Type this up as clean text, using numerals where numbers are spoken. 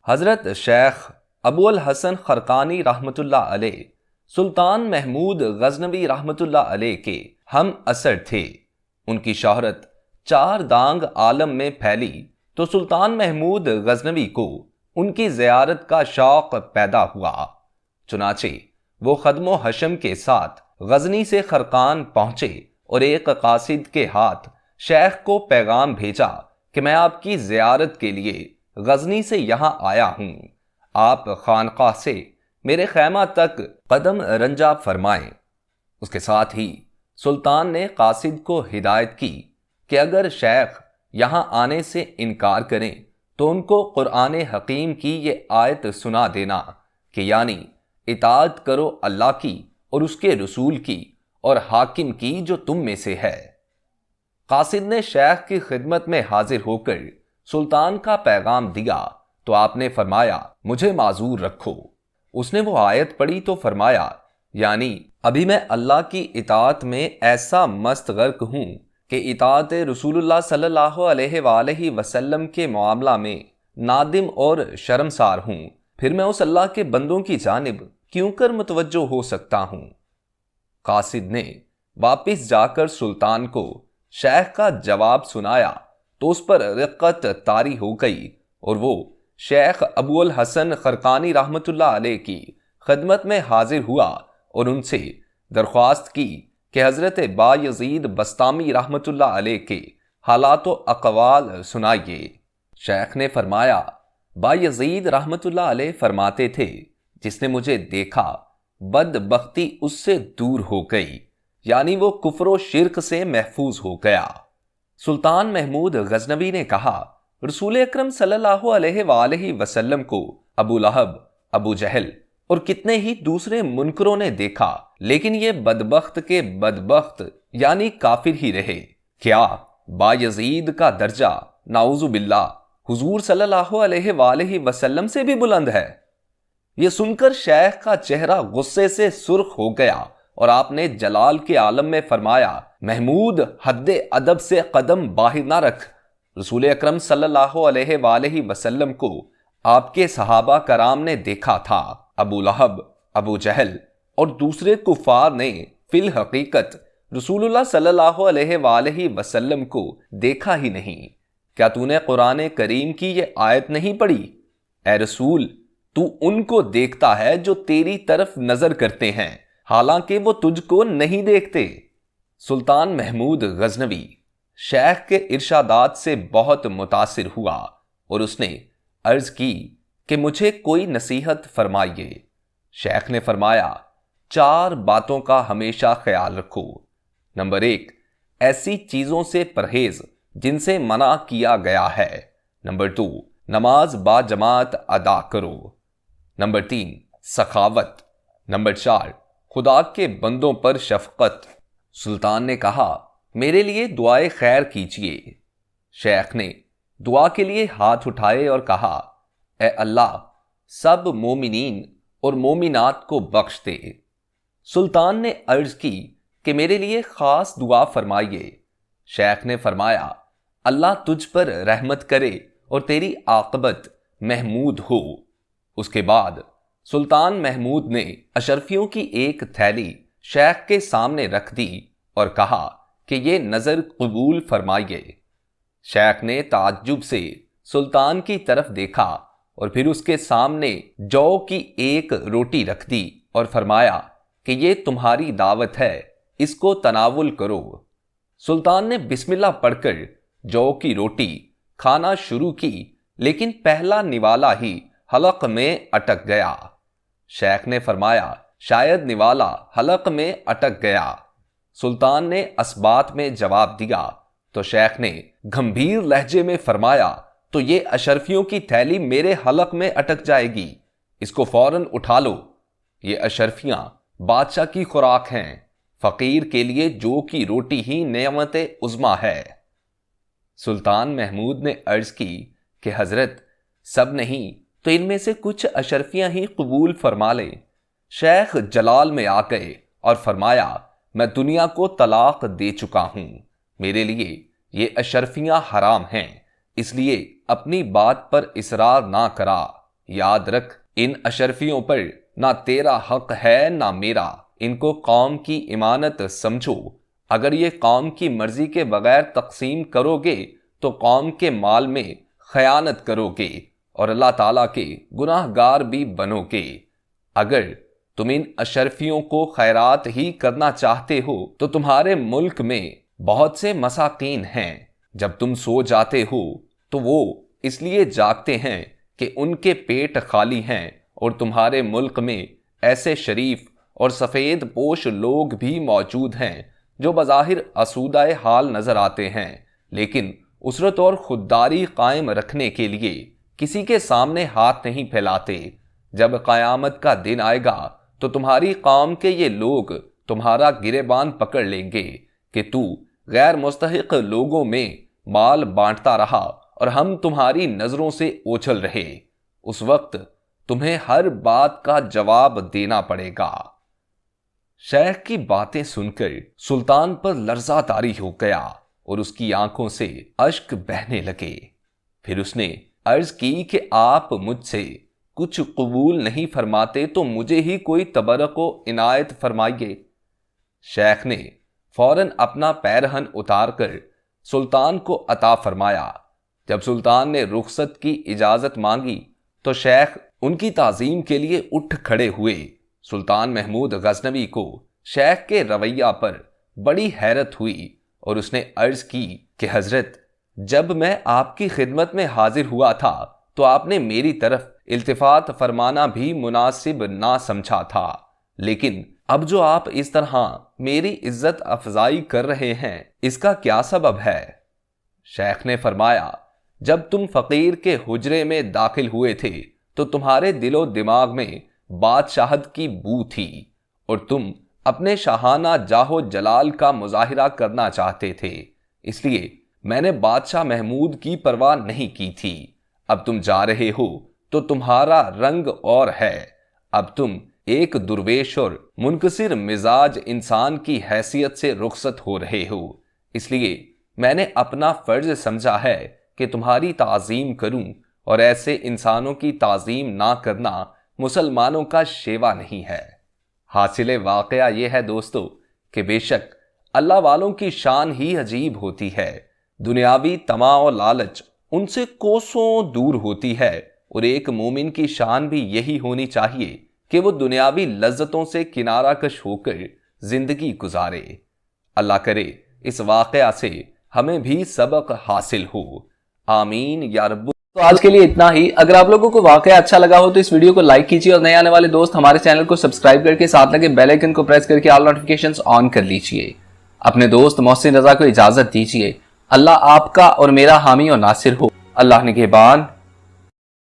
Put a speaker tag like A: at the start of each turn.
A: حضرت شیخ ابو الحسن خرقانی رحمۃ اللہ علیہ سلطان محمود غزنوی رحمۃ اللہ علیہ کے ہم اثر تھے۔ ان کی شہرت چار دانگ عالم میں پھیلی تو سلطان محمود غزنوی کو ان کی زیارت کا شوق پیدا ہوا۔ چنانچہ وہ خدم و حشم کے ساتھ غزنی سے خرقان پہنچے اور ایک قاصد کے ہاتھ شیخ کو پیغام بھیجا کہ میں آپ کی زیارت کے لیے غزنی سے یہاں آیا ہوں، آپ خانقاہ سے میرے خیمہ تک قدم رنجا فرمائیں۔ اس کے ساتھ ہی سلطان نے قاصد کو ہدایت کی کہ اگر شیخ یہاں آنے سے انکار کریں تو ان کو قرآن حکیم کی یہ آیت سنا دینا کہ یعنی اطاعت کرو اللہ کی اور اس کے رسول کی اور حاکم کی جو تم میں سے ہے۔ قاصد نے شیخ کی خدمت میں حاضر ہو کر سلطان کا پیغام دیا تو آپ نے فرمایا مجھے معذور رکھو۔ اس نے وہ آیت پڑھی تو فرمایا یعنی ابھی میں اللہ کی اطاعت میں ایسا مست غرق ہوں کہ اطاعت رسول اللہ صلی اللہ علیہ وآلہ وسلم کے معاملہ میں نادم اور شرمسار ہوں، پھر میں اس اللہ کے بندوں کی جانب کیوں کر متوجہ ہو سکتا ہوں۔ قاصد نے واپس جا کر سلطان کو شیخ کا جواب سنایا تو اس پر رقت طاری ہو گئی اور وہ شیخ ابو الحسن خرقانی رحمۃ اللہ علیہ کی خدمت میں حاضر ہوا اور ان سے درخواست کی کہ حضرت بایزید بسطامی رحمۃ اللہ علیہ کے حالات و اقوال سنائیے۔ شیخ نے فرمایا بایزید رحمۃ اللہ علیہ فرماتے تھے جس نے مجھے دیکھا بدبختی اس سے دور ہو گئی، یعنی وہ کفر و شرک سے محفوظ ہو گیا۔ سلطان محمود غزنوی نے کہا رسول اکرم صلی اللہ علیہ وآلہ وسلم کو ابو لہب، ابو جہل اور کتنے ہی دوسرے منکروں نے دیکھا، لیکن یہ بدبخت کے بدبخت یعنی کافر ہی رہے۔ کیا بایزید کا درجہ نعوذ باللہ حضور صلی اللہ علیہ وآلہ وسلم سے بھی بلند ہے؟ یہ سن کر شیخ کا چہرہ غصے سے سرخ ہو گیا اور آپ نے جلال کے عالم میں فرمایا محمود حد ادب سے قدم باہر نہ رکھ۔ رسول اکرم صلی اللہ علیہ وآلہ وسلم کو آپ کے صحابہ کرام نے دیکھا تھا، ابو لہب، ابو جہل اور دوسرے کفار نے فی الحقیقت رسول اللہ صلی اللہ علیہ وآلہ وسلم کو دیکھا ہی نہیں۔ کیا تو نے قرآن کریم کی یہ آیت نہیں پڑھی؟ اے رسول، تو ان کو دیکھتا ہے جو تیری طرف نظر کرتے ہیں، حالانکہ وہ تجھ کو نہیں دیکھتے۔ سلطان محمود غزنوی شیخ کے ارشادات سے بہت متاثر ہوا اور اس نے عرض کی کہ مجھے کوئی نصیحت فرمائیے۔ شیخ نے فرمایا 4 باتوں کا ہمیشہ خیال رکھو۔ نمبر 1، ایسی چیزوں سے پرہیز جن سے منع کیا گیا ہے۔ نمبر 2، نماز با جماعت ادا کرو۔ نمبر 3، سخاوت۔ نمبر 4، خدا کے بندوں پر شفقت۔ سلطان نے کہا میرے لیے دعائے خیر کیجیے۔ شیخ نے دعا کے لیے ہاتھ اٹھائے اور کہا اے اللہ سب مومنین اور مومنات کو بخش دے۔ سلطان نے عرض کی کہ میرے لیے خاص دعا فرمائیے۔ شیخ نے فرمایا اللہ تجھ پر رحمت کرے اور تیری عاقبت محمود ہو۔ اس کے بعد سلطان محمود نے اشرفیوں کی ایک تھیلی شیخ کے سامنے رکھ دی اور کہا کہ یہ نظر قبول فرمائیے۔ شیخ نے تعجب سے سلطان کی طرف دیکھا اور پھر اس کے سامنے جو کی ایک روٹی رکھ دی اور فرمایا کہ یہ تمہاری دعوت ہے، اس کو تناول کرو۔ سلطان نے بسم اللہ پڑھ کر جو کی روٹی کھانا شروع کی، لیکن پہلا نوالا ہی حلق میں اٹک گیا۔ شیخ نے فرمایا شاید نوالا حلق میں اٹک گیا۔ سلطان نے اسبات میں جواب دیا تو شیخ نے گمبھیر لہجے میں فرمایا تو یہ اشرفیوں کی تھیلی میرے حلق میں اٹک جائے گی، اس کو فوراً اٹھا لو۔ یہ اشرفیاں بادشاہ کی خوراک ہیں، فقیر کے لیے جو کی روٹی ہی نعمت عظمیٰ ہے۔ سلطان محمود نے عرض کی کہ حضرت سب نہیں تو ان میں سے کچھ اشرفیاں ہی قبول فرما لیں۔ شیخ جلال میں آ گئے اور فرمایا میں دنیا کو طلاق دے چکا ہوں، میرے لیے یہ اشرفیاں حرام ہیں، اس لیے اپنی بات پر اصرار نہ کرا۔ یاد رکھ ان اشرفیوں پر نہ تیرا حق ہے نہ میرا، ان کو قوم کی امانت سمجھو، اگر یہ قوم کی مرضی کے بغیر تقسیم کرو گے تو قوم کے مال میں خیانت کرو گے اور اللہ تعالیٰ کے گناہ گار بھی بنو گے۔ اگر تم ان اشرفیوں کو خیرات ہی کرنا چاہتے ہو تو تمہارے ملک میں بہت سے مساکین ہیں، جب تم سو جاتے ہو تو وہ اس لیے جاگتے ہیں کہ ان کے پیٹ خالی ہیں، اور تمہارے ملک میں ایسے شریف اور سفید پوش لوگ بھی موجود ہیں جو بظاہر آسودہ حال نظر آتے ہیں، لیکن اسرت اور خودداری قائم رکھنے کے لیے کسی کے سامنے ہاتھ نہیں پھیلاتے۔ جب قیامت کا دن آئے گا تو تمہاری قوم کے یہ لوگ تمہارا گریبان پکڑ لیں گے کہ تو غیر مستحق لوگوں میں مال بانٹتا رہا اور ہم تمہاری نظروں سے اوچھل رہے۔ اس وقت تمہیں ہر بات کا جواب دینا پڑے گا۔ شیخ کی باتیں سن کر سلطان پر لرزہ طاری ہو گیا اور اس کی آنکھوں سے اشک بہنے لگے۔ پھر اس نے عرض کی کہ آپ مجھ سے کچھ قبول نہیں فرماتے تو مجھے ہی کوئی تبرک و عنایت فرمائیے۔ شیخ نے فوراً اپنا پیرہن اتار کر سلطان کو عطا فرمایا۔ جب سلطان نے رخصت کی اجازت مانگی تو شیخ ان کی تعظیم کے لیے اٹھ کھڑے ہوئے۔ سلطان محمود غزنوی کو شیخ کے رویہ پر بڑی حیرت ہوئی اور اس نے عرض کی کہ حضرت، جب میں آپ کی خدمت میں حاضر ہوا تھا تو آپ نے میری طرف التفات فرمانا بھی مناسب نہ سمجھا تھا، لیکن اب جو آپ اس طرح میری عزت افزائی کر رہے ہیں اس کا کیا سبب ہے؟ شیخ نے فرمایا، جب تم فقیر کے حجرے میں داخل ہوئے تھے تو تمہارے دل و دماغ میں بادشاہت کی بو تھی اور تم اپنے شاہانہ جاہ و جلال کا مظاہرہ کرنا چاہتے تھے، اس لیے میں نے بادشاہ محمود کی پرواہ نہیں کی تھی۔ اب تم جا رہے ہو تو تمہارا رنگ اور ہے، اب تم ایک درویش اور منکسر مزاج انسان کی حیثیت سے رخصت ہو رہے ہو، اس لیے میں نے اپنا فرض سمجھا ہے کہ تمہاری تعظیم کروں، اور ایسے انسانوں کی تعظیم نہ کرنا مسلمانوں کا شیوا نہیں ہے۔ حاصل واقعہ یہ ہے دوستو کہ بے شک اللہ والوں کی شان ہی عجیب ہوتی ہے، دنیاوی طمع و لالچ ان سے کوسوں دور ہوتی ہے، اور ایک مومن کی شان بھی یہی ہونی چاہیے کہ وہ دنیاوی لذتوں سے کنارہ کش ہو کر زندگی گزارے۔ اللہ کرے اس واقعہ سے ہمیں بھی سبق حاصل ہو، آمین یا رب۔
B: تو آج کے لیے اتنا ہی۔ اگر آپ لوگوں کو واقعہ اچھا لگا ہو تو اس ویڈیو کو لائک کیجیے، اور نئے آنے والے دوست ہمارے چینل کو سبسکرائب کر کے ساتھ لگے بیل آئیکن کو پریس کر کے آل نوٹیفیکیشنز آن کر لیجیے۔ اپنے دوست محسن رضا کو اجازت دیجیے۔ اللہ آپ کا اور میرا حامی اور ناصر ہو۔ اللہ نگہبان۔